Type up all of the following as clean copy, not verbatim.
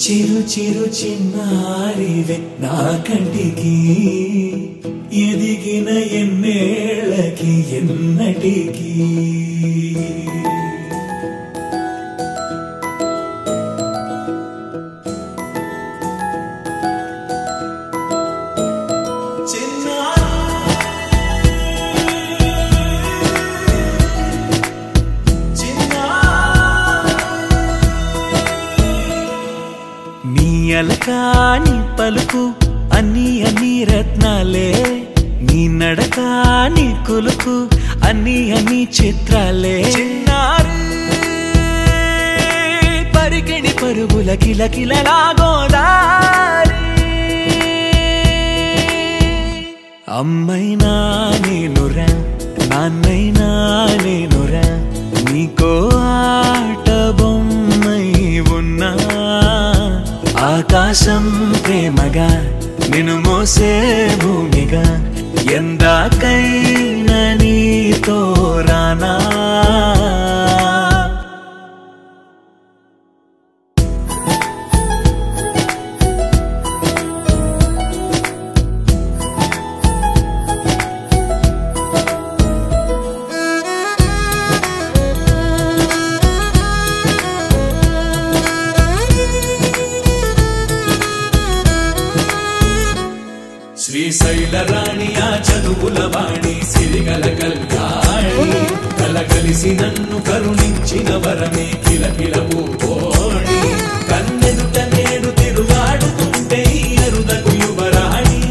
చిరు చిరు చిన్నారివే నా కంటికి ఎదిగిన ఎన్నేళ్ళకి ఎన్నటికి అలకాని పలుకు అన్ని అన్ని రత్నాలే నీ నడక నీ కులుకు అన్ని అన్ని చిత్రాలే చిన్నారు పరికిణి పరుగుల కిలకిలలా గోదారి అమ్మైనా నేనురా నాన్నైనా నేనురా నీకో ఆట బొమ్మై ఉన్నా ఆకాశం ప్రేమగా నిన్ను మోసే భూమిగా ఎందాకైనా నీతో రానా శ్రీశైల రాణి ఆ చదువుల వాణి సిరిగల కళ్యాణి కలగలిసి నన్ను కరుణించిన వరమే కిలకిల పూకోణి కన్నెదుట నేడు తిరుగాడుతుంటే అరుదకు యువరాణి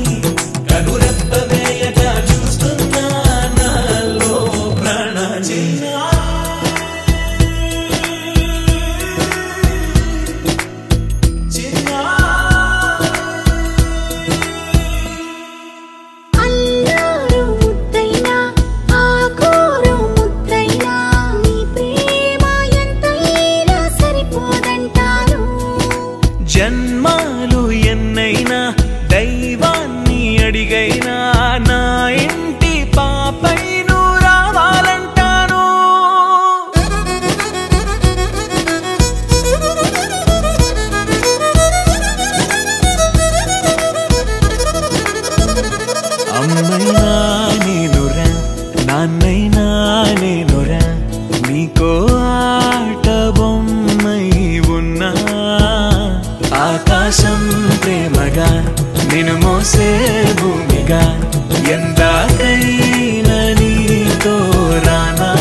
కనురెప్ప వేయగా చూస్తున్నా నాలో ప్రాణ జన్మాలు ఎన్నైనా దైవాన్ని అడిగైనా నా ఇంటి పాపై నువ్వు రావాలంటాను అమ్మైనా నేనురా నాన్నైనా నేనురా నీకో ఆట బొమ్మై ఉన్నా ఆకాశం ప్రేమగా నిన్ను మోసే భూమిగా ఎందాకైనా నీతో రానా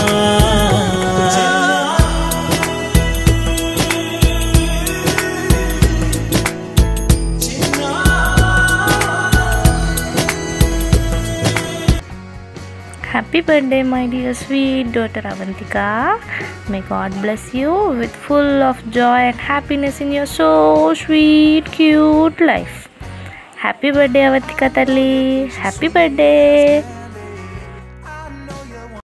Happy birthday, my dear sweet daughter Avantika. May God bless you with full of joy and happiness in your so sweet, cute life. Happy birthday, Avantika Talli. Happy birthday.